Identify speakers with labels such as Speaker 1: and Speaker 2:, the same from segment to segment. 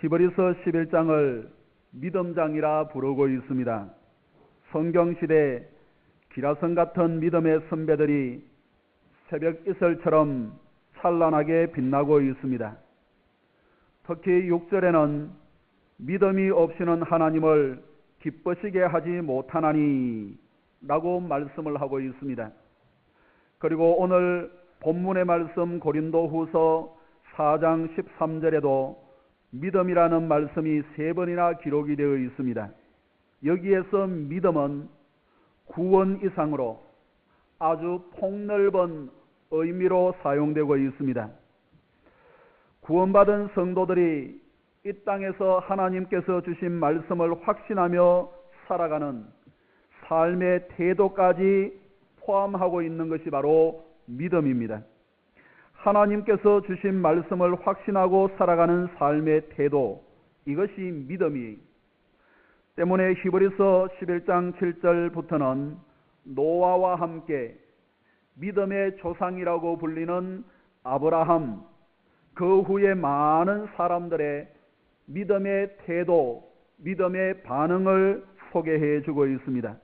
Speaker 1: 히브리서 11장을 믿음장이라 부르고 있습니다. 성경시대 기라성 같은 믿음의 선배들이 새벽 이슬처럼 찬란하게 빛나고 있습니다. 특히 6절에는 믿음이 없이는 하나님을 기쁘시게 하지 못하나니 라고 말씀을 하고 있습니다. 그리고 오늘 본문의 말씀 고린도후서 4장 13절에도 믿음이라는 말씀이 3번이나 기록이 되어 있습니다. 여기에서 믿음은 구원 이상으로 아주 폭넓은 의미로 사용되고 있습니다. 구원받은 성도들이 이 땅에서 하나님께서 주신 말씀을 확신하며 살아가는 삶의 태도까지 포함하고 있는 것이 바로 믿음입니다. 하나님께서 주신 말씀을 확신하고 살아가는 삶의 태도, 이것이 믿음이 때문에 히브리서 11장 7절부터는 노아와 함께 믿음의 조상이라고 불리는 아브라함, 그 후에 많은 사람들의 믿음의 태도, 믿음의 반응을 소개해 주고 있습니다.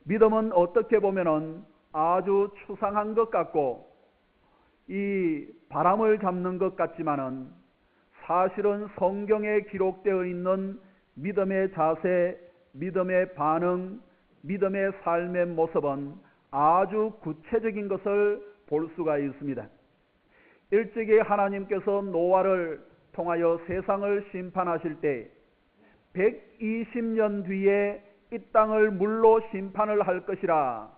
Speaker 1: 믿음은 어떻게 보면은 아주 추상한 것 같고 이 바람을 잡는 것 같지만은 사실은 성경에 기록되어 있는 믿음의 자세, 믿음의 반응, 믿음의 삶의 모습은 아주 구체적인 것을 볼 수가 있습니다. 일찍이 하나님께서 노아를 통하여 세상을 심판하실 때 120년 뒤에 이 땅을 물로 심판을 할 것이라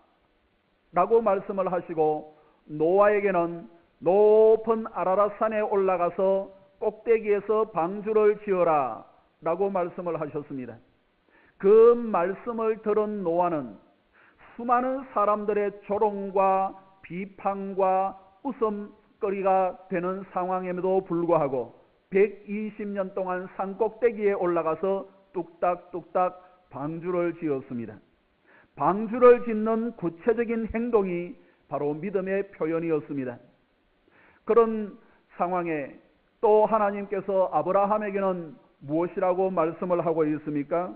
Speaker 1: 라고 말씀을 하시고 노아에게는 높은 아라랏산에 올라가서 꼭대기에서 방주를 지어라 라고 말씀을 하셨습니다. 그 말씀을 들은 노아는 수많은 사람들의 조롱과 비판과 웃음거리가 되는 상황임에도 불구하고 120년 동안 산 꼭대기에 올라가서 뚝딱뚝딱 방주를 지었습니다. 방주를 짓는 구체적인 행동이 바로 믿음의 표현이었습니다. 그런 상황에 또 하나님께서 아브라함에게는 무엇이라고 말씀을 하고 있습니까?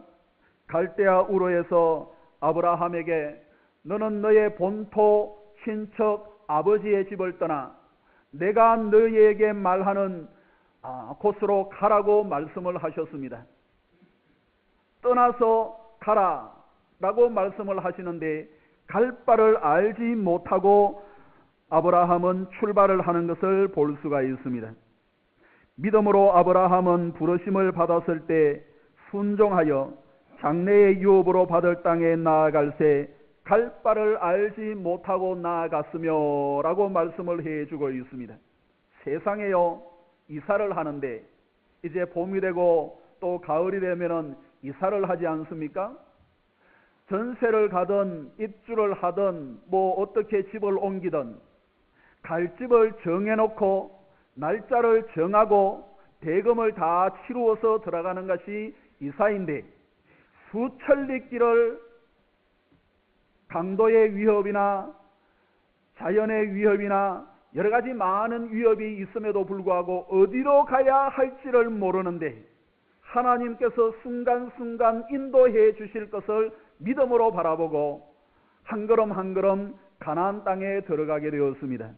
Speaker 1: 갈대아 우르에서 아브라함에게 너는 너의 본토, 친척, 아버지의 집을 떠나 내가 너희에게 말하는 곳으로 가라고 말씀을 하셨습니다. 떠나서 가라 라고 말씀을 하시는데 갈 바를 알지 못하고 아브라함은 출발을 하는 것을 볼 수가 있습니다. 믿음으로 아브라함은 부르심을 받았을 때 순종하여 장래의 유업으로 받을 땅에 나아갈새 갈 바를 알지 못하고 나아갔으며 라고 말씀을 해주고 있습니다. 세상에요, 이사를 하는데 이제 봄이 되고 또 가을이 되면은 이사를 하지 않습니까? 전세를 가든 입주를 하든 뭐 어떻게 집을 옮기든 갈 집을 정해놓고 날짜를 정하고 대금을 다 치루어서 들어가는 것이 이사인데 수천리 길을 강도의 위협이나 자연의 위협이나 여러 가지 많은 위협이 있음에도 불구하고 어디로 가야 할지를 모르는데 하나님께서 순간순간 인도해 주실 것을 믿음으로 바라보고 한 걸음 한 걸음 가나안 땅에 들어가게 되었습니다.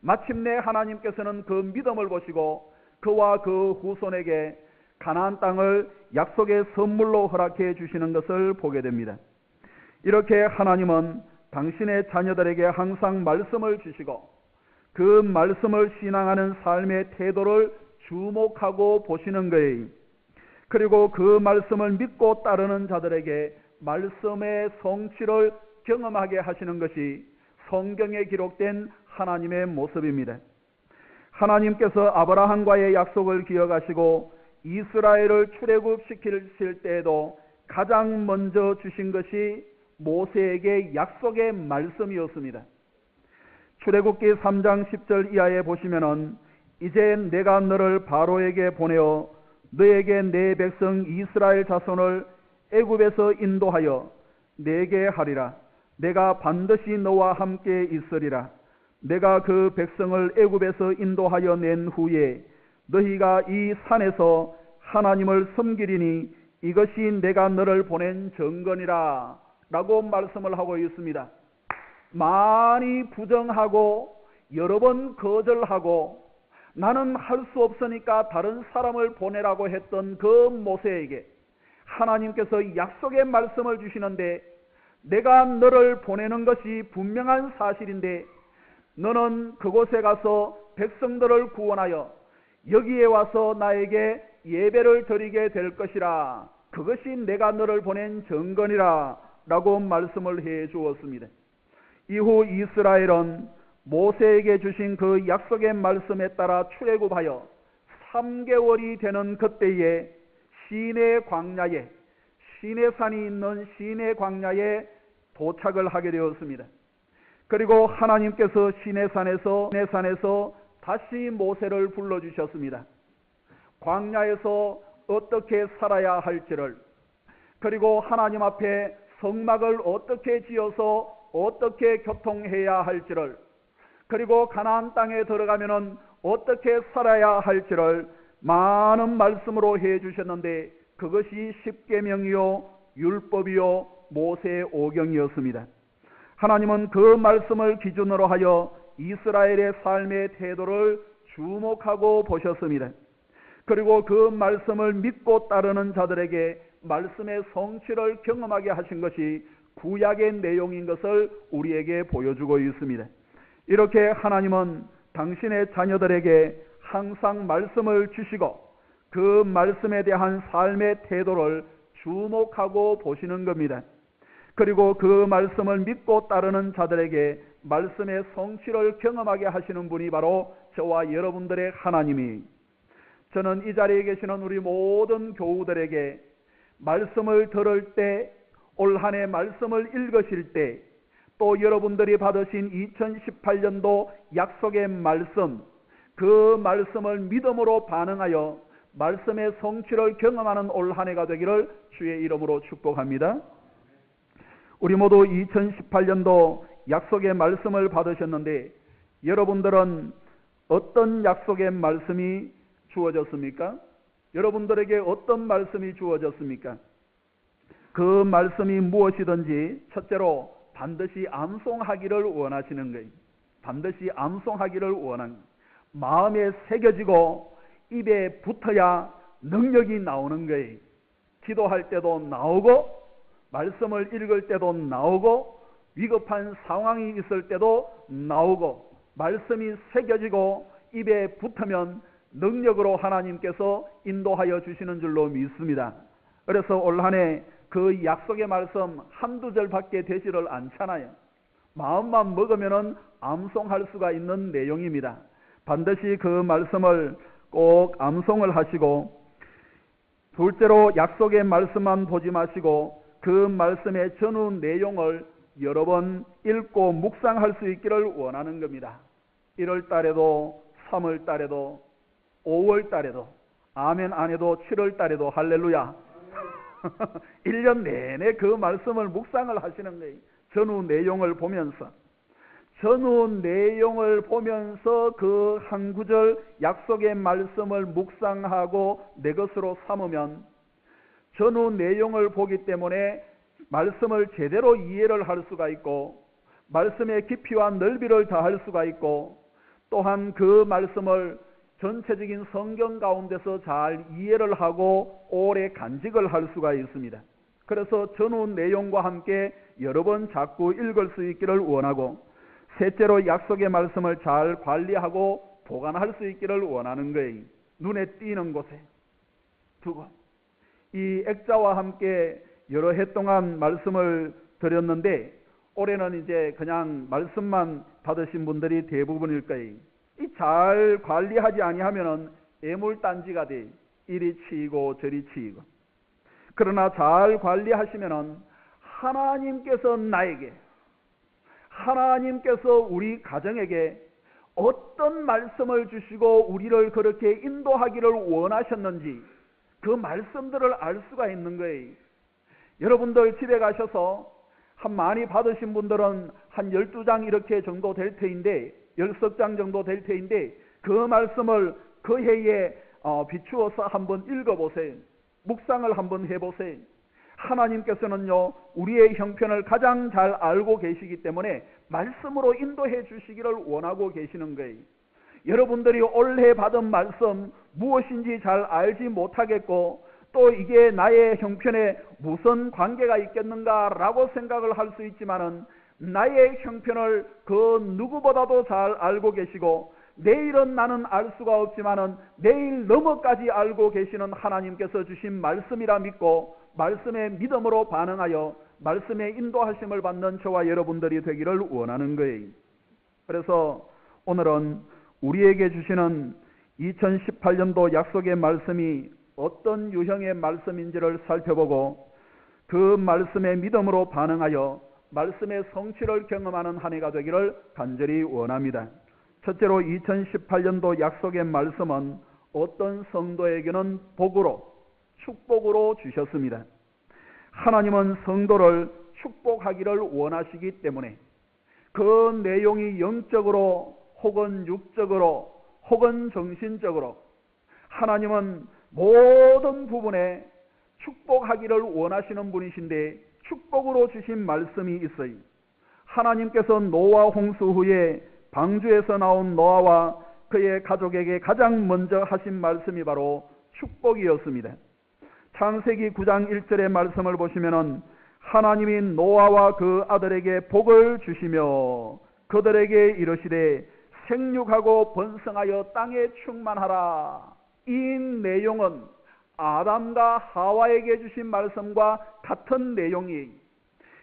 Speaker 1: 마침내 하나님께서는 그 믿음을 보시고 그와 그 후손에게 가나안 땅을 약속의 선물로 허락해 주시는 것을 보게 됩니다. 이렇게 하나님은 당신의 자녀들에게 항상 말씀을 주시고 그 말씀을 신앙하는 삶의 태도를 주목하고 보시는 거예요. 그리고 그 말씀을 믿고 따르는 자들에게 말씀의 성취를 경험하게 하시는 것이 성경에 기록된 하나님의 모습입니다. 하나님께서 아브라함과의 약속을 기억하시고 이스라엘을 출애굽시킬 때에도 가장 먼저 주신 것이 모세에게 약속의 말씀이었습니다. 출애굽기 3장 10절 이하에 보시면은 이제 내가 너를 바로에게 보내어 너에게 내 백성 이스라엘 자손을 애굽에서 인도하여 내게 하리라. 내가 반드시 너와 함께 있으리라. 내가 그 백성을 애굽에서 인도하여 낸 후에 너희가 이 산에서 하나님을 섬기리니 이것이 내가 너를 보낸 증거니라 라고 말씀을 하고 있습니다. 많이 부정하고 여러 번 거절하고 나는 할 수 없으니까 다른 사람을 보내라고 했던 그 모세에게 하나님께서 약속의 말씀을 주시는데, 내가 너를 보내는 것이 분명한 사실인데 너는 그곳에 가서 백성들을 구원하여 여기에 와서 나에게 예배를 드리게 될 것이라. 그것이 내가 너를 보낸 증거니라 라고 말씀을 해 주었습니다. 이후 이스라엘은 모세에게 주신 그 약속의 말씀에 따라 출애굽하여 3개월이 되는 그때에 시내 광야에, 시내산이 있는 시내 광야에 도착을 하게 되었습니다. 그리고 하나님께서 시내산에서 다시 모세를 불러주셨습니다. 광야에서 어떻게 살아야 할지를, 그리고 하나님 앞에 성막을 어떻게 지어서 어떻게 교통해야 할지를, 그리고 가나안 땅에 들어가면은 어떻게 살아야 할지를 많은 말씀으로 해 주셨는데, 그것이 십계명이요 율법이요 모세 오경이었습니다. 하나님은 그 말씀을 기준으로 하여 이스라엘의 삶의 태도를 주목하고 보셨습니다. 그리고 그 말씀을 믿고 따르는 자들에게 말씀의 성취를 경험하게 하신 것이 구약의 내용인 것을 우리에게 보여주고 있습니다. 이렇게 하나님은 당신의 자녀들에게 항상 말씀을 주시고 그 말씀에 대한 삶의 태도를 주목하고 보시는 겁니다. 그리고 그 말씀을 믿고 따르는 자들에게 말씀의 성취를 경험하게 하시는 분이 바로 저와 여러분들의 하나님이, 저는 이 자리에 계시는 우리 모든 교우들에게 말씀을 들을 때, 올 한 해 말씀을 읽으실 때, 또 여러분들이 받으신 2018년도 약속의 말씀, 그 말씀을 믿음으로 반응하여 말씀의 성취를 경험하는 올 한 해가 되기를 주의 이름으로 축복합니다. 우리 모두 2018년도 약속의 말씀을 받으셨는데, 여러분들은 어떤 약속의 말씀이 주어졌습니까? 여러분들에게 어떤 말씀이 주어졌습니까? 그 말씀이 무엇이든지 첫째로 반드시 암송하기를 원하시는 거예요. 반드시 암송하기를 원하는 거예요. 마음에 새겨지고 입에 붙어야 능력이 나오는 거예요. 기도할 때도 나오고, 말씀을 읽을 때도 나오고, 위급한 상황이 있을 때도 나오고, 말씀이 새겨지고 입에 붙으면 능력으로 하나님께서 인도하여 주시는 줄로 믿습니다. 그래서 올 한 해 그 약속의 말씀 한두 절밖에 되지를 않잖아요. 마음만 먹으면 암송할 수가 있는 내용입니다. 반드시 그 말씀을 꼭 암송을 하시고, 둘째로 약속의 말씀만 보지 마시고 그 말씀의 전후 내용을 여러 번 읽고 묵상할 수 있기를 원하는 겁니다. 1월 달에도 3월 달에도 5월 달에도, 아멘 안 해도 7월 달에도 할렐루야. 1년 내내 그 말씀을 묵상을 하시는 거예요. 전후 내용을 보면서 그 한 구절 약속의 말씀을 묵상하고 내 것으로 삼으면 전후 내용을 보기 때문에 말씀을 제대로 이해를 할 수가 있고, 말씀의 깊이와 넓이를 더할 수가 있고, 또한 그 말씀을 전체적인 성경 가운데서 잘 이해를 하고 오래 간직을 할 수가 있습니다. 그래서 전후 내용과 함께 여러 번 자꾸 읽을 수 있기를 원하고, 셋째로 약속의 말씀을 잘 관리하고 보관할 수 있기를 원하는 거예요. 눈에 띄는 곳에 두고. 이 액자와 함께 여러 해 동안 말씀을 드렸는데, 올해는 이제 그냥 말씀만 받으신 분들이 대부분일 거예요. 이 잘 관리하지 아니하면은 애물단지가 돼. 이리 치이고 저리 치이고. 그러나 잘 관리하시면은 하나님께서 나에게, 하나님께서 우리 가정에게 어떤 말씀을 주시고 우리를 그렇게 인도하기를 원하셨는지 그 말씀들을 알 수가 있는 거예요. 여러분들 집에 가셔서 한 많이 받으신 분들은 한 12장 이렇게 정도 될 터인데, 10석 장 정도 될 터인데, 그 말씀을 그 해에 비추어서 한번 읽어보세요. 묵상을 한번 해보세요. 하나님께서는요, 우리의 형편을 가장 잘 알고 계시기 때문에 말씀으로 인도해 주시기를 원하고 계시는 거예요. 여러분들이 올해 받은 말씀 무엇인지 잘 알지 못하겠고, 또 이게 나의 형편에 무슨 관계가 있겠는가라고 생각을 할 수 있지만은, 나의 형편을 그 누구보다도 잘 알고 계시고, 내일은 나는 알 수가 없지만은 내일 너머까지 알고 계시는 하나님께서 주신 말씀이라 믿고, 말씀의 믿음으로 반응하여 말씀의 인도하심을 받는 저와 여러분들이 되기를 원하는 거예요. 그래서 오늘은 우리에게 주시는 2018년도 약속의 말씀이 어떤 유형의 말씀인지를 살펴보고, 그 말씀의 믿음으로 반응하여 말씀의 성취를 경험하는 한 해가 되기를 간절히 원합니다. 첫째로 2018년도 약속의 말씀은 어떤 성도에게는 복으로, 축복으로 주셨습니다. 하나님은 성도를 축복하기를 원하시기 때문에 그 내용이 영적으로 혹은 육적으로 혹은 정신적으로 하나님은 모든 부분에 축복하기를 원하시는 분이신데, 축복으로 주신 말씀이 있어요. 하나님께서 노아 홍수 후에 방주에서 나온 노아와 그의 가족에게 가장 먼저 하신 말씀이 바로 축복이었습니다. 창세기 9장 1절의 말씀을 보시면은 하나님이 노아와 그 아들에게 복을 주시며 그들에게 이르시되 생육하고 번성하여 땅에 충만하라. 이 내용은 아담과 하와에게 주신 말씀과 같은 내용이,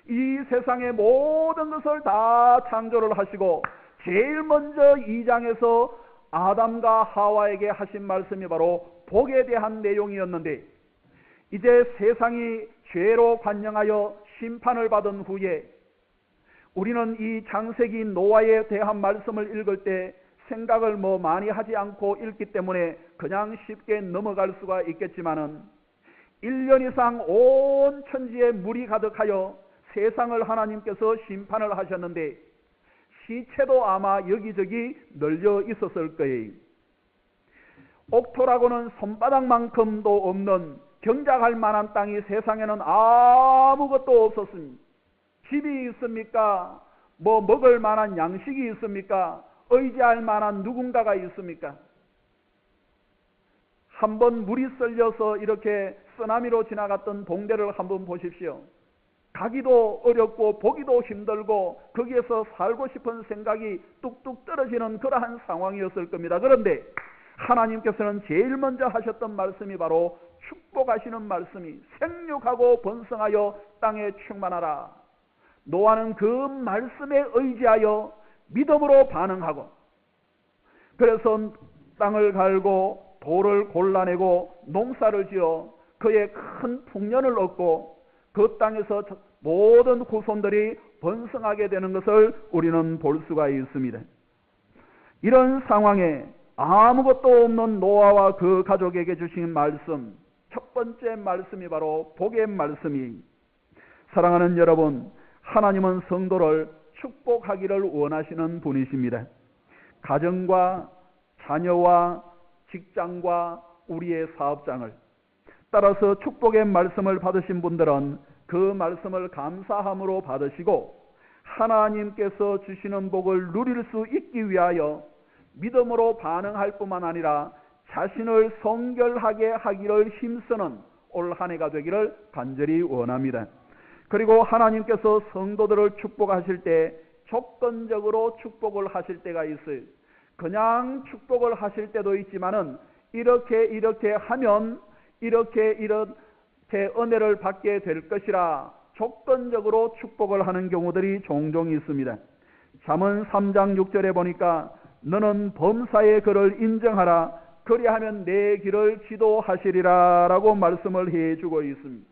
Speaker 1: 이 세상의 모든 것을 다 창조를 하시고 제일 먼저 2장에서 아담과 하와에게 하신 말씀이 바로 복에 대한 내용이었는데, 이제 세상이 죄로 관영하여 심판을 받은 후에 우리는 이 창세기 노아에 대한 말씀을 읽을 때 생각을 많이 하지 않고 읽기 때문에 그냥 쉽게 넘어갈 수가 있겠지만은, 1년 이상 온 천지에 물이 가득하여 세상을 하나님께서 심판을 하셨는데 시체도 아마 여기저기 널려 있었을 거예요. 옥토라고는 손바닥만큼도 없는 경작할 만한 땅이 세상에는 아무것도 없었습니다. 집이 있습니까? 먹을 만한 양식이 있습니까? 의지할 만한 누군가가 있습니까? 한번 물이 썰려서 이렇게 쓰나미로 지나갔던 동대를 한번 보십시오. 가기도 어렵고 보기도 힘들고 거기에서 살고 싶은 생각이 뚝뚝 떨어지는 그러한 상황이었을 겁니다. 그런데 하나님께서는 제일 먼저 하셨던 말씀이 바로 축복하시는 말씀이 생육하고 번성하여 땅에 충만하라. 노아는 그 말씀에 의지하여 믿음으로 반응하고, 그래서 땅을 갈고 돌을 골라내고 농사를 지어 그의 큰 풍년을 얻고 그 땅에서 모든 후손들이 번성하게 되는 것을 우리는 볼 수가 있습니다. 이런 상황에 아무것도 없는 노아와 그 가족에게 주신 말씀, 첫 번째 말씀이 바로 복의 말씀이, 사랑하는 여러분, 하나님은 성도를 축복하기를 원하시는 분이십니다. 가정과 자녀와 직장과 우리의 사업장을, 따라서 축복의 말씀을 받으신 분들은 그 말씀을 감사함으로 받으시고 하나님께서 주시는 복을 누릴 수 있기 위하여 믿음으로 반응할 뿐만 아니라 자신을 성결하게 하기를 힘쓰는 올 한 해가 되기를 간절히 원합니다. 그리고 하나님께서 성도들을 축복하실 때 조건적으로 축복을 하실 때가 있어요. 그냥 축복을 하실 때도 있지만은 이렇게 하면 이렇게 은혜를 받게 될 것이라 조건적으로 축복을 하는 경우들이 종종 있습니다. 잠언 3장 6절에 보니까 너는 범사의 그를 인정하라. 그리하면 내 길을 지도하시리라 라고 말씀을 해주고 있습니다.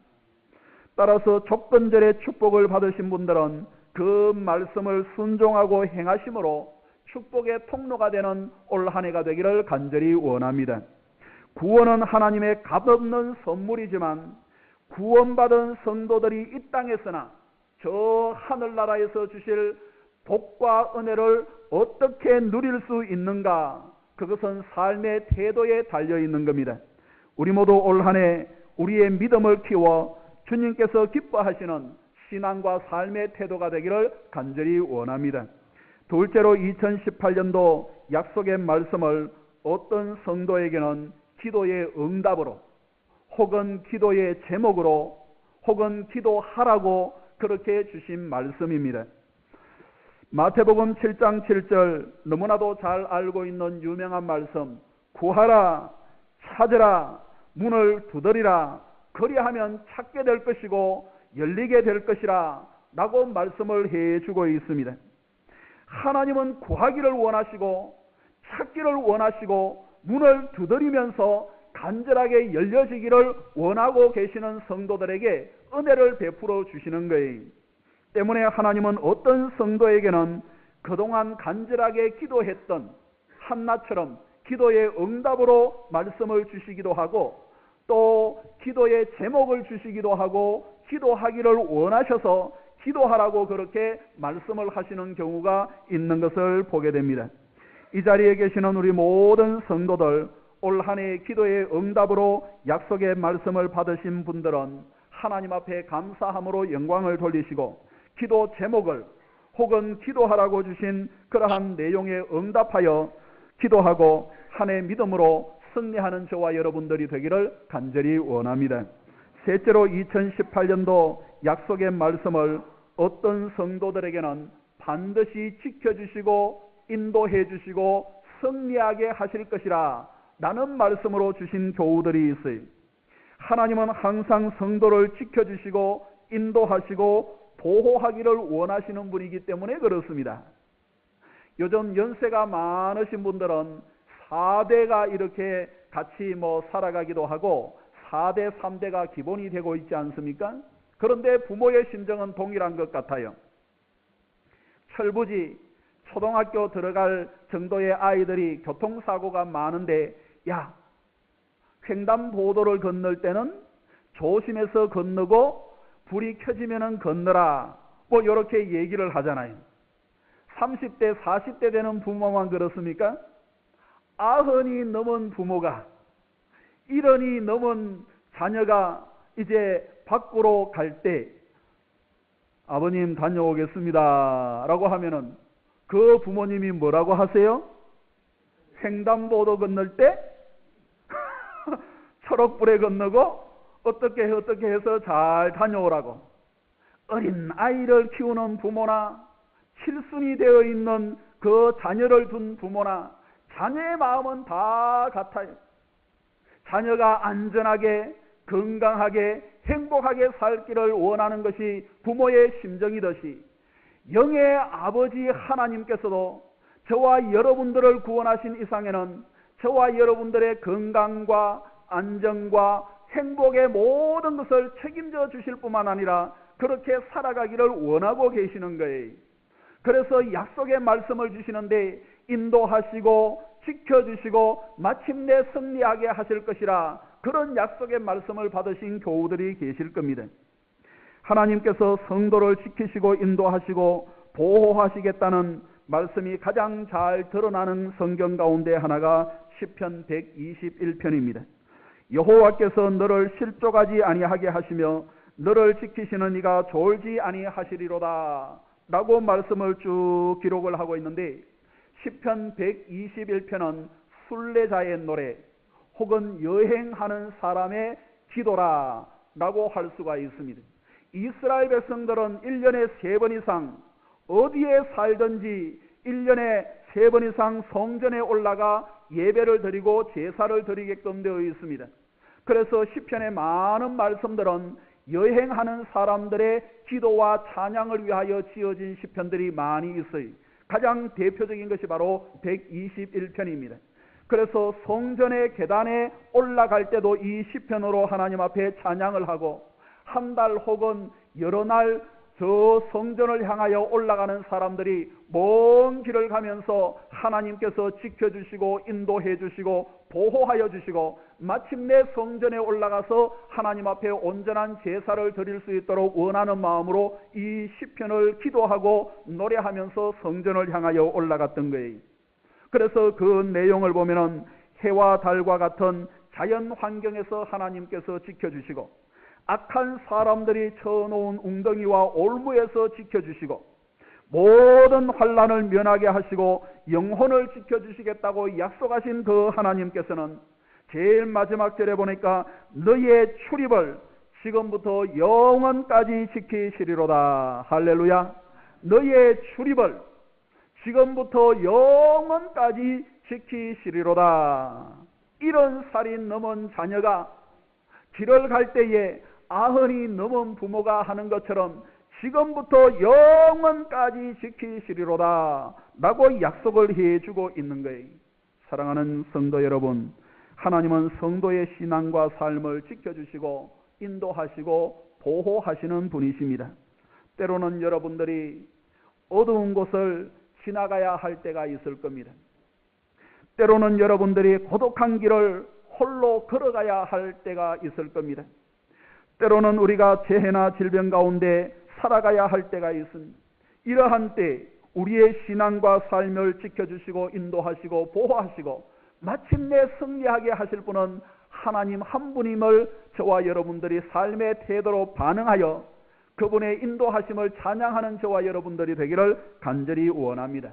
Speaker 1: 따라서 조건절의 축복을 받으신 분들은 그 말씀을 순종하고 행하심으로 축복의 통로가 되는 올 한 해가 되기를 간절히 원합니다. 구원은 하나님의 값없는 선물이지만 구원받은 성도들이 이 땅에서나 저 하늘나라에서 주실 복과 은혜를 어떻게 누릴 수 있는가, 그것은 삶의 태도에 달려 있는 겁니다. 우리 모두 올 한 해 우리의 믿음을 키워 주님께서 기뻐하시는 신앙과 삶의 태도가 되기를 간절히 원합니다. 둘째로 2018년도 약속의 말씀을 어떤 성도에게는 기도의 응답으로 혹은 기도의 제목으로 혹은 기도하라고 그렇게 주신 말씀입니다. 마태복음 7장 7절 너무나도 잘 알고 있는 유명한 말씀, 구하라 찾으라 문을 두드리라 그리하면 찾게 될 것이고 열리게 될 것이라 라고 말씀을 해주고 있습니다. 하나님은 구하기를 원하시고 찾기를 원하시고 문을 두드리면서 간절하게 열려지기를 원하고 계시는 성도들에게 은혜를 베풀어 주시는 거예요. 때문에 하나님은 어떤 성도에게는 그동안 간절하게 기도했던 한나처럼 기도의 응답으로 말씀을 주시기도 하고 또 기도의 제목을 주시기도 하고 기도하기를 원하셔서 기도하라고 그렇게 말씀을 하시는 경우가 있는 것을 보게 됩니다. 이 자리에 계시는 우리 모든 성도들 올 한 해의 기도의 응답으로 약속의 말씀을 받으신 분들은 하나님 앞에 감사함으로 영광을 돌리시고 기도 제목을 혹은 기도하라고 주신 그러한 내용에 응답하여 기도하고 한 해 믿음으로 승리하는 저와 여러분들이 되기를 간절히 원합니다. 셋째로 2018년도 약속의 말씀을 어떤 성도들에게는 반드시 지켜주시고 인도해 주시고 승리하게 하실 것이라 라는 말씀으로 주신 교우들이 있어요. 하나님은 항상 성도를 지켜주시고 인도하시고 보호하기를 원하시는 분이기 때문에 그렇습니다. 요즘 연세가 많으신 분들은 4대가 이렇게 같이 살아가기도 하고 4대, 3대가 기본이 되고 있지 않습니까? 그런데 부모의 심정은 동일한 것 같아요. 철부지 초등학교 들어갈 정도의 아이들이 교통사고가 많은데 야, 횡단보도를 건널 때는 조심해서 건너고 불이 켜지면은 건너라 이렇게 얘기를 하잖아요. 30대, 40대 되는 부모만 그렇습니까? 90이 넘은 부모가 70이 넘은 자녀가 이제 밖으로 갈 때 아버님 다녀오겠습니다 라고 하면은 그 부모님이 뭐라고 하세요? 횡단보도 건널 때 초록불에 건너고 어떻게 해서 잘 다녀오라고. 어린 아이를 키우는 부모나 칠순이 되어 있는 그 자녀를 둔 부모나 자녀의 마음은 다 같아요. 자녀가 안전하게 건강하게 행복하게 살기를 원하는 것이 부모의 심정이듯이 영의 아버지 하나님께서도 저와 여러분들을 구원하신 이상에는 저와 여러분들의 건강과 안정과 행복의 모든 것을 책임져 주실 뿐만 아니라 그렇게 살아가기를 원하고 계시는 거예요. 그래서 약속의 말씀을 주시는데 인도하시고 지켜주시고 마침내 승리하게 하실 것이라 그런 약속의 말씀을 받으신 교우들이 계실 겁니다. 하나님께서 성도를 지키시고 인도하시고 보호하시겠다는 말씀이 가장 잘 드러나는 성경 가운데 하나가 시편 121편입니다. 여호와께서 너를 실족하지 아니하게 하시며 너를 지키시는 이가 졸지 아니하시리로다 라고 말씀을 쭉 기록을 하고 있는데 시편 121편은 순례자의 노래 혹은 여행하는 사람의 기도라 라고 할 수가 있습니다. 이스라엘 백성들은 1년에 3번 이상 어디에 살든지 1년에 3번 이상 성전에 올라가 예배를 드리고 제사를 드리게끔 되어 있습니다. 그래서 시편의 많은 말씀들은 여행하는 사람들의 기도와 찬양을 위하여 지어진 시편들이 많이 있어요. 가장 대표적인 것이 바로 121편입니다. 그래서 성전의 계단에 올라갈 때도 이 시편으로 하나님 앞에 찬양을 하고 한 달 혹은 여러 날 저 성전을 향하여 올라가는 사람들이 먼 길을 가면서 하나님께서 지켜주시고 인도해 주시고 보호하여 주시고 마침내 성전에 올라가서 하나님 앞에 온전한 제사를 드릴 수 있도록 원하는 마음으로 이 시편을 기도하고 노래하면서 성전을 향하여 올라갔던 거예요. 그래서 그 내용을 보면은 해와 달과 같은 자연 환경에서 하나님께서 지켜주시고, 악한 사람들이 쳐놓은 웅덩이와 올무에서 지켜주시고, 모든 환난을 면하게 하시고 영혼을 지켜주시겠다고 약속하신 그 하나님께서는 제일 마지막 절에 보니까 너희의 출입을 지금부터 영원까지 지키시리로다. 할렐루야. 너희의 출입을 지금부터 영원까지 지키시리로다. 이런 살이 넘은 자녀가 길을 갈 때에 아흔이 넘은 부모가 하는 것처럼 지금부터 영원까지 지키시리로다 라고 약속을 해주고 있는 거예요. 사랑하는 성도 여러분, 하나님은 성도의 신앙과 삶을 지켜주시고 인도하시고 보호하시는 분이십니다. 때로는 여러분들이 어두운 곳을 지나가야 할 때가 있을 겁니다. 때로는 여러분들이 고독한 길을 홀로 걸어가야 할 때가 있을 겁니다. 때로는 우리가 재해나 질병 가운데 살아가야 할 때가 있습니다. 이러한 때 우리의 신앙과 삶을 지켜주시고 인도하시고 보호하시고 마침내 승리하게 하실 분은 하나님 한 분임을 저와 여러분들이 삶의 태도로 반응하여 그분의 인도하심을 찬양하는 저와 여러분들이 되기를 간절히 원합니다.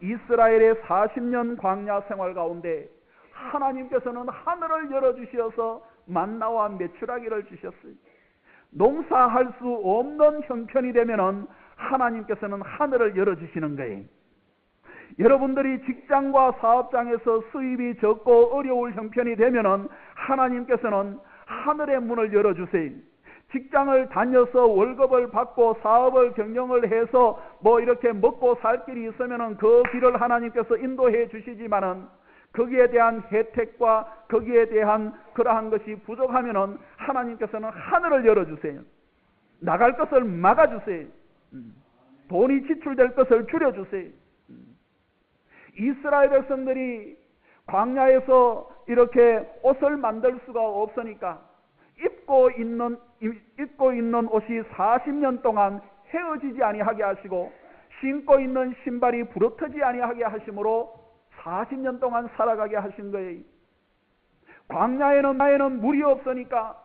Speaker 1: 이스라엘의 40년 광야 생활 가운데 하나님께서는 하늘을 열어주셔서 만나와 메추라기를 주셨어요. 농사할 수 없는 형편이 되면은 하나님께서는 하늘을 열어주시는 거예요. 여러분들이 직장과 사업장에서 수입이 적고 어려울 형편이 되면은 하나님께서는 하늘의 문을 열어주세요. 직장을 다녀서 월급을 받고 사업을 경영을 해서 이렇게 먹고 살 길이 있으면은 그 길을 하나님께서 인도해 주시지만은 거기에 대한 혜택과 거기에 대한 그러한 것이 부족하면은 하나님께서는 하늘을 열어주세요. 나갈 것을 막아주세요. 돈이 지출될 것을 줄여주세요. 이스라엘 백성들이 광야에서 이렇게 옷을 만들 수가 없으니까 입고 있는 옷이 40년 동안 헤어지지 아니하게 하시고 신고 있는 신발이 부러뜨지 아니하게 하심으로 40년 동안 살아가게 하신 거예요. 광야에는 물이 없으니까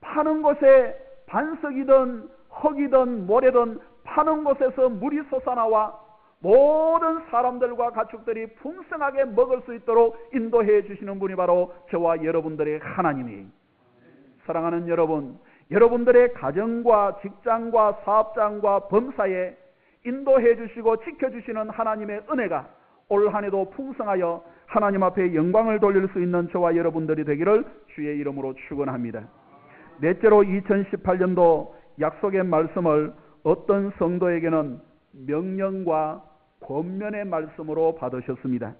Speaker 1: 파는 곳에 반석이든 흙이든 모래든 파는 곳에서 물이 솟아나와 모든 사람들과 가축들이 풍성하게 먹을 수 있도록 인도해 주시는 분이 바로 저와 여러분들의 하나님이에요. 사랑하는 여러분, 여러분들의 가정과 직장과 사업장과 범사에 인도해 주시고 지켜주시는 하나님의 은혜가 올 한 해도 풍성하여 하나님 앞에 영광을 돌릴 수 있는 저와 여러분들이 되기를 주의 이름으로 축원합니다. 넷째로 2018년도 약속의 말씀을 어떤 성도에게는 명령과 권면의 말씀으로 받으셨습니다.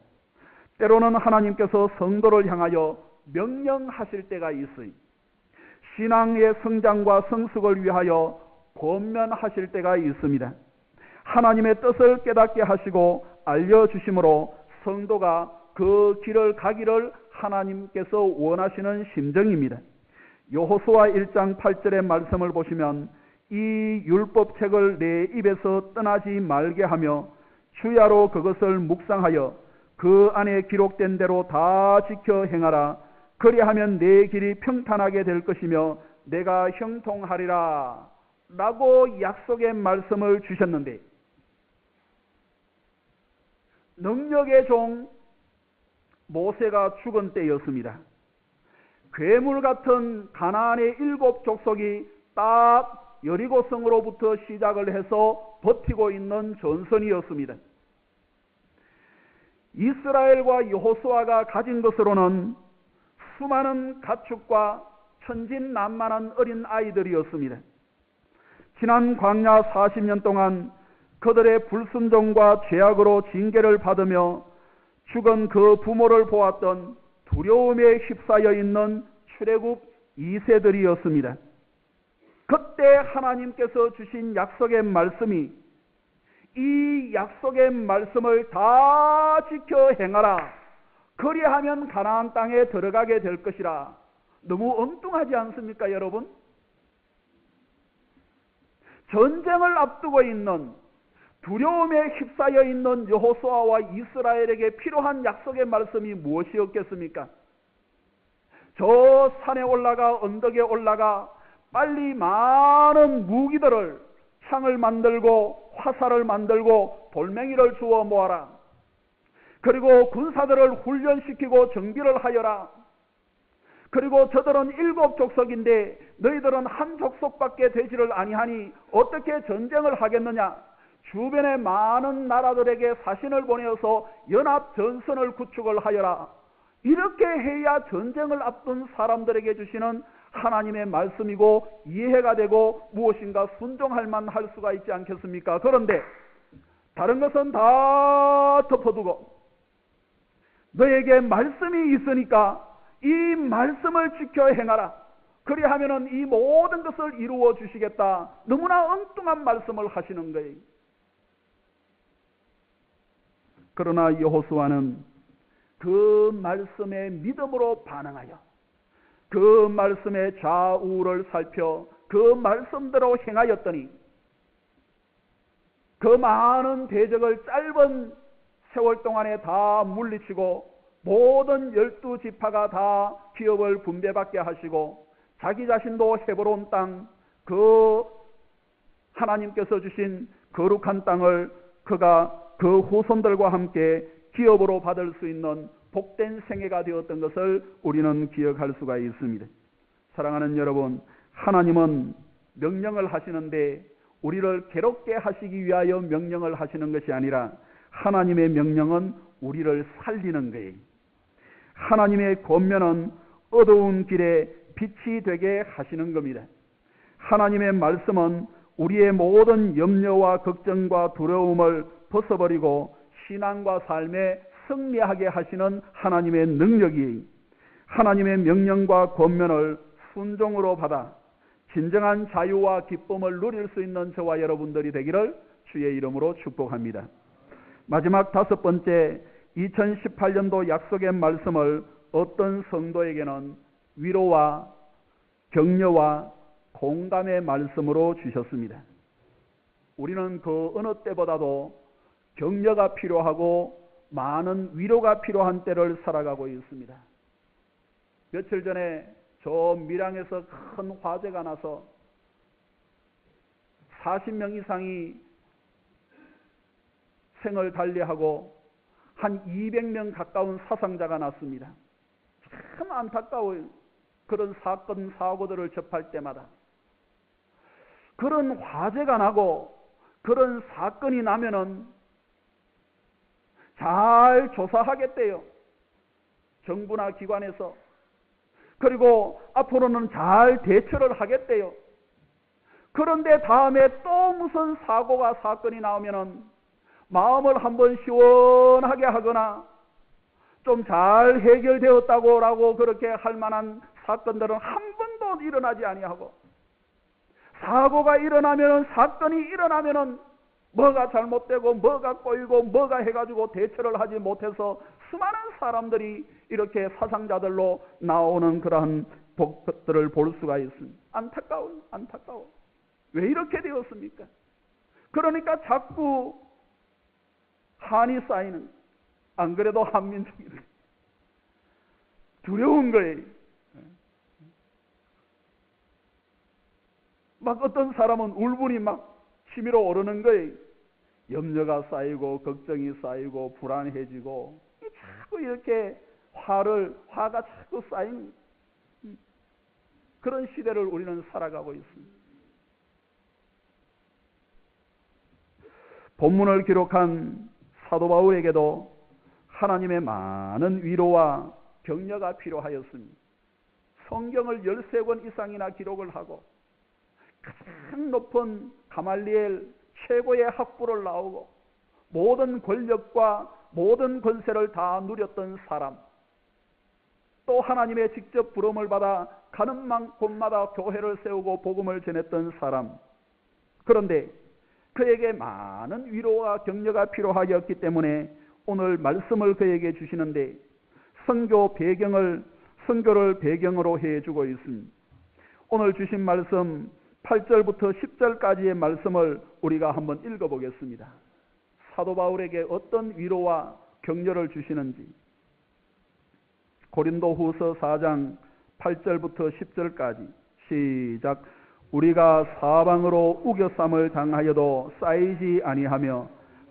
Speaker 1: 때로는 하나님께서 성도를 향하여 명령하실 때가 있어요. 신앙의 성장과 성숙을 위하여 권면하실 때가 있습니다. 하나님의 뜻을 깨닫게 하시고 알려주심으로 성도가 그 길을 가기를 하나님께서 원하시는 심정입니다. 여호수아 1장 8절의 말씀을 보시면 이 율법책을 내 입에서 떠나지 말게 하며 주야로 그것을 묵상하여 그 안에 기록된 대로 다 지켜 행하라. 그리하면 내 길이 평탄하게 될 것이며 내가 형통하리라 라고 약속의 말씀을 주셨는데, 능력의 종 모세가 죽은 때였습니다. 괴물 같은 가나안의 7 족속이 딱 여리고성으로부터 시작을 해서 버티고 있는 전선이었습니다. 이스라엘과 여호수아가 가진 것으로는 수많은 가축과 천진난만한 어린 아이들이었습니다. 지난 광야 40년 동안 그들의 불순종과 죄악으로 징계를 받으며 죽은 그 부모를 보았던 두려움에 휩싸여 있는 출애굽 2세들이었습니다. 그때 하나님께서 주신 약속의 말씀이 이 약속의 말씀을 다 지켜 행하라. 그리하면 가나안 땅에 들어가게 될 것이라. 너무 엉뚱하지 않습니까, 여러분? 전쟁을 앞두고 있는 두려움에 휩싸여 있는 여호수아와 이스라엘에게 필요한 약속의 말씀이 무엇이었겠습니까? 저 산에 올라가 언덕에 올라가 빨리 많은 무기들을 창을 만들고 화살을 만들고 돌멩이를 주워 모아라. 그리고 군사들을 훈련시키고 정비를 하여라. 그리고 저들은 7 족속인데 너희들은 한 족속밖에 되지를 아니하니 어떻게 전쟁을 하겠느냐? 주변의 많은 나라들에게 사신을 보내어서 연합 전선을 구축을 하여라. 이렇게 해야 전쟁을 앞둔 사람들에게 주시는 하나님의 말씀이고 이해가 되고 무엇인가 순종할 만할 수가 있지 않겠습니까? 그런데 다른 것은 다 덮어두고 너에게 말씀이 있으니까 이 말씀을 지켜 행하라. 그리하면은 이 모든 것을 이루어 주시겠다. 너무나 엉뚱한 말씀을 하시는 거예요. 그러나 여호수아는 그 말씀에 믿음으로 반응하여 그 말씀의 좌우를 살펴 그 말씀대로 행하였더니 그 많은 대적을 짧은 세월 동안에 다 물리치고 모든 12지파가 다 기업을 분배받게 하시고 자기 자신도 헤브론 땅 그 하나님께서 주신 거룩한 땅을 그가 그 후손들과 함께 기업으로 받을 수 있는 복된 생애가 되었던 것을 우리는 기억할 수가 있습니다. 사랑하는 여러분, 하나님은 명령을 하시는데 우리를 괴롭게 하시기 위하여 명령을 하시는 것이 아니라 하나님의 명령은 우리를 살리는 거예요. 하나님의 권면은 어두운 길에 빛이 되게 하시는 겁니다. 하나님의 말씀은 우리의 모든 염려와 걱정과 두려움을 벗어버리고 신앙과 삶에 승리하게 하시는 하나님의 능력이 하나님의 명령과 권면을 순종으로 받아 진정한 자유와 기쁨을 누릴 수 있는 저와 여러분들이 되기를 주의 이름으로 축복합니다. 마지막 5번째, 2018년도 약속의 말씀을 어떤 성도에게는 위로와 격려와 공감의 말씀으로 주셨습니다. 우리는 그 어느 때보다도 격려가 필요하고 많은 위로가 필요한 때를 살아가고 있습니다. 며칠 전에 저 밀양에서 큰 화재가 나서 40명 이상이 생을 달리하고 한 200명 가까운 사상자가 났습니다. 참 안타까워요. 그런 사건, 사고들을 접할 때마다. 그런 화재가 나고 그런 사건이 나면은 잘 조사하겠대요. 정부나 기관에서. 그리고 앞으로는 잘 대처를 하겠대요. 그런데 다음에 또 무슨 사고가 사건이 나오면은 마음을 한번 시원하게 하거나 좀 잘 해결되었다고라고 그렇게 할 만한 사건들은 한 번도 일어나지 아니하고 사고가 일어나면은 사건이 일어나면은 뭐가 잘못되고 뭐가 꼬이고 뭐가 해가지고 대처를 하지 못해서 수많은 사람들이 이렇게 사상자들로 나오는 그러한 것들을 볼 수가 있습니다. 안타까워. 왜 이렇게 되었습니까? 그러니까 자꾸 한이 쌓이는, 안 그래도 한민족이 두려운 거예요. 막 어떤 사람은 울분이 막 치밀어 오르는 거예요. 염려가 쌓이고 걱정이 쌓이고 불안해지고 자꾸 이렇게 화가 자꾸 쌓이는 그런 시대를 우리는 살아가고 있습니다. 본문을 기록한 사도 바울에게도 하나님의 많은 위로와 격려가 필요하였습니다. 성경을 13권 이상이나 기록을 하고 가장 높은 가말리엘 최고의 학부를 나오고 모든 권력과 모든 권세를 다 누렸던 사람, 또 하나님의 직접 부름을 받아 가는 곳마다 교회를 세우고 복음을 전했던 사람. 그런데 그에게 많은 위로와 격려가 필요하였기 때문에 오늘 말씀을 그에게 주시는데 선교를 배경으로 해주고 있습니다. 오늘 주신 말씀 8절부터 10절까지의 말씀을 우리가 한번 읽어보겠습니다. 사도 바울에게 어떤 위로와 격려를 주시는지 고린도후서 4장 8절부터 10절까지 시작. 우리가 사방으로 우겨쌈을 당하여도 쌓이지 아니하며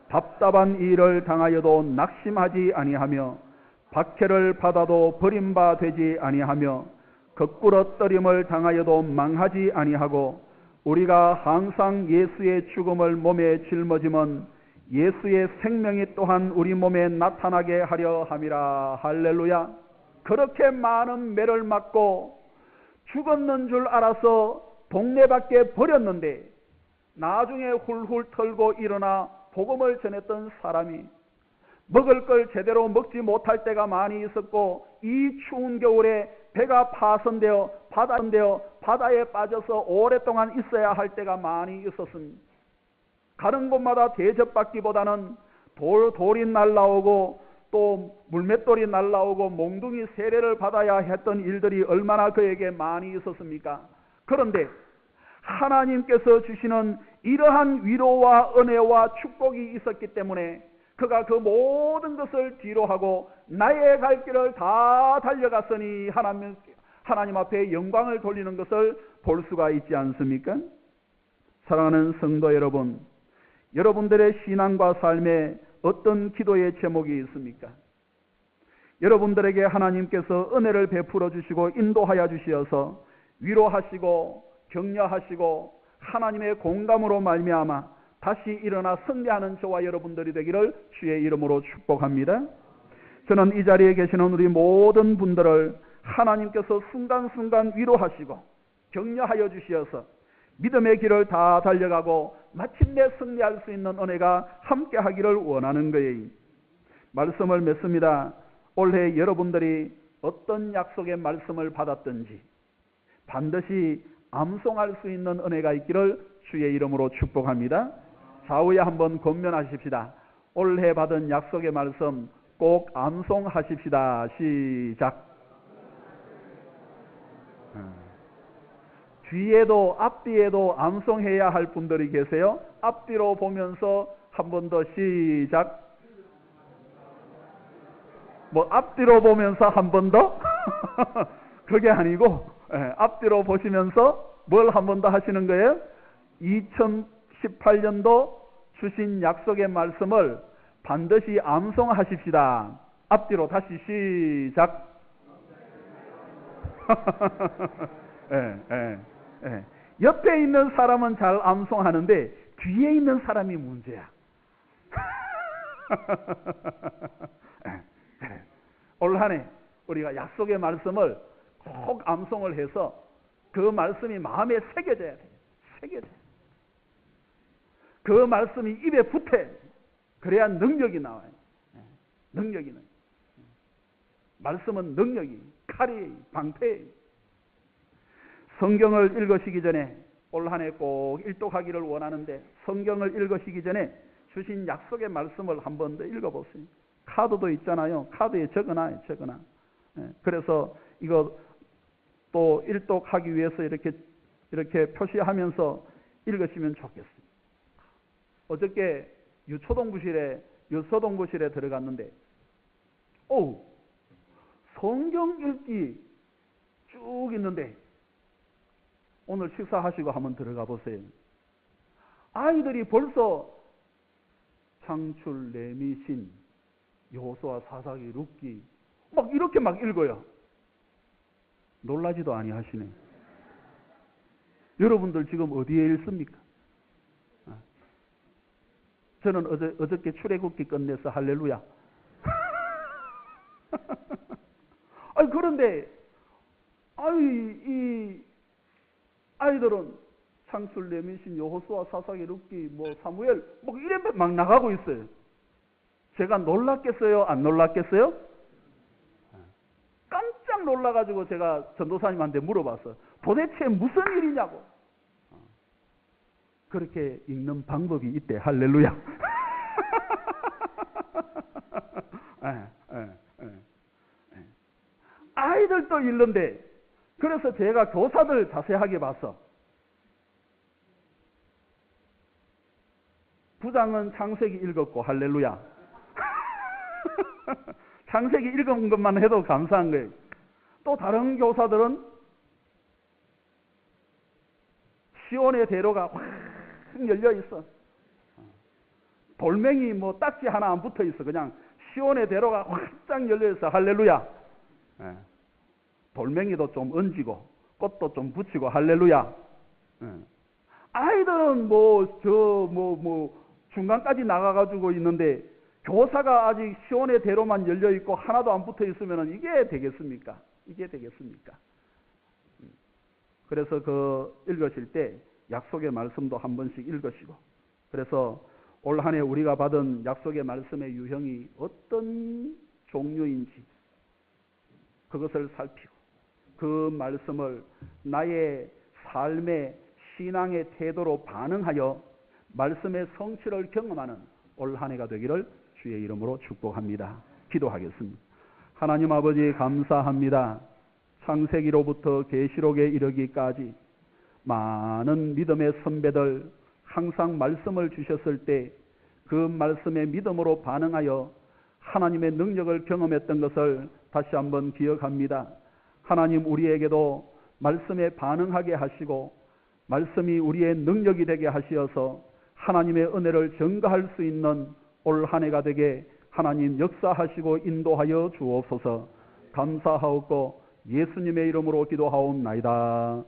Speaker 1: 답답한 일을 당하여도 낙심하지 아니하며 박해를 받아도 버림바 되지 아니하며 거꾸로 떨림을 당하여도 망하지 아니하고 우리가 항상 예수의 죽음을 몸에 짊어지면 예수의 생명이 또한 우리 몸에 나타나게 하려 함이라. 할렐루야. 그렇게 많은 매를 맞고 죽었는 줄 알아서 동네 밖에 버렸는데 나중에 훌훌 털고 일어나 복음을 전했던 사람이 먹을 걸 제대로 먹지 못할 때가 많이 있었고 이 추운 겨울에 배가 파손되어 바다에 빠져서 오랫동안 있어야 할 때가 많이 있었습니다. 가는 곳마다 대접받기보다는 돌이 날라오고 또 물맷돌이 날라오고 몽둥이 세례를 받아야 했던 일들이 얼마나 그에게 많이 있었습니까? 그런데 하나님께서 주시는 이러한 위로와 은혜와 축복이 있었기 때문에 그가 그 모든 것을 뒤로하고 나의 갈 길을 다 달려갔으니 하나님 앞에 영광을 돌리는 것을 볼 수가 있지 않습니까? 사랑하는 성도 여러분, 여러분들의 신앙과 삶에 어떤 기도의 제목이 있습니까? 여러분들에게 하나님께서 은혜를 베풀어 주시고 인도하여 주시어서 위로하시고 격려하시고 하나님의 공감으로 말미암아 다시 일어나 승리하는 저와 여러분들이 되기를 주의 이름으로 축복합니다. 저는 이 자리에 계시는 우리 모든 분들을 하나님께서 순간순간 위로하시고 격려하여 주시어서 믿음의 길을 다 달려가고 마침내 승리할 수 있는 은혜가 함께하기를 원하는 거예요. 말씀을 맺습니다. 올해 여러분들이 어떤 약속의 말씀을 받았든지 반드시 암송할 수 있는 은혜가 있기를 주의 이름으로 축복합니다. 좌우에 한번 권면하십시다. 올해 받은 약속의 말씀 꼭 암송하십시다. 시작. 뒤에도 앞뒤에도 암송해야 할 분들이 계세요. 앞뒤로 보면서 한 번 더 시작. 뭐 앞뒤로 보면서 한 번 더? 그게 아니고 앞뒤로 보시면서 뭘 한 번 더 하시는 거예요? 2018년도 주신 약속의 말씀을 반드시 암송하십시다. 앞뒤로 다시 시작. 옆에 있는 사람은 잘 암송하는데 뒤에 있는 사람이 문제야. 올 한 해 우리가 약속의 말씀을 꼭 암송을 해서 그 말씀이 마음에 새겨져야 돼. 새겨져. 그 말씀이 입에 붙어. 그래야 능력이 나와요. 능력이 나와요. 말씀은 능력이, 칼이, 방패. 성경을 읽으시기 전에 올 한 해 꼭 일독하기를 원하는데 성경을 읽으시기 전에 주신 약속의 말씀을 한 번 더 읽어보세요. 카드도 있잖아요. 카드에 적어놔요. 적어놔. 그래서 이거 또 일독하기 위해서 이렇게 표시하면서 읽으시면 좋겠습니다. 어저께 유초동부실에 들어갔는데 성경 읽기 쭉 있는데 오늘 식사하시고 한번 들어가 보세요. 아이들이 벌써 창출, 레미신, 여호수아, 사사기, 룻기 막 이렇게 막 읽어요. 놀라지도 아니하시네. 여러분들 지금 어디에 읽습니까? 저는 어저께 출애굽기 끝내서 할렐루야. 아니 그런데 이 아이들은 창출, 레미신, 여호수아, 사사기, 룻기, 사무엘 이래 막 나가고 있어요. 제가 놀랐겠어요? 안 놀랐겠어요? 깜짝 놀라가지고 제가 전도사님한테 물어봤어. 도대체 무슨 일이냐고. 그렇게 읽는 방법이 있대. 할렐루야. 아이들도 읽는데 그래서 제가 교사들 자세하게 봤어. 부장은 창세기 읽었고 할렐루야. 창세기 읽은 것만 해도 감사한 거예요. 또 다른 교사들은 시온의 대로가 확 열려 있어. 돌멩이 뭐 딱지 하나 안 붙어 있어. 그냥 시온의 대로가 확장 열려 있어. 할렐루야. 예. 돌멩이도 좀 얹고 꽃도 좀 붙이고 할렐루야. 예. 아이들은 중간까지 나가가지고 있는데 교사가 아직 시온의 대로만 열려 있고 하나도 안 붙어 있으면 이게 되겠습니까? 이게 되겠습니까? 그래서 읽으실 때 약속의 말씀도 한 번씩 읽으시고, 그래서 올 한 해 우리가 받은 약속의 말씀의 유형이 어떤 종류인지 그것을 살피고 그 말씀을 나의 삶의 신앙의 태도로 반응하여 말씀의 성취를 경험하는 올 한 해가 되기를 주의 이름으로 축복합니다. 기도하겠습니다. 하나님 아버지 감사합니다. 창세기로부터 계시록에 이르기까지 많은 믿음의 선배들 항상 말씀을 주셨을 때 그 말씀의 믿음으로 반응하여 하나님의 능력을 경험했던 것을 다시 한번 기억합니다. 하나님 우리에게도 말씀에 반응하게 하시고 말씀이 우리의 능력이 되게 하시어서 하나님의 은혜를 증거할 수 있는 올 한 해가 되게 하나님 역사하시고 인도하여 주옵소서. 감사하옵고 예수님의 이름으로 기도하옵나이다.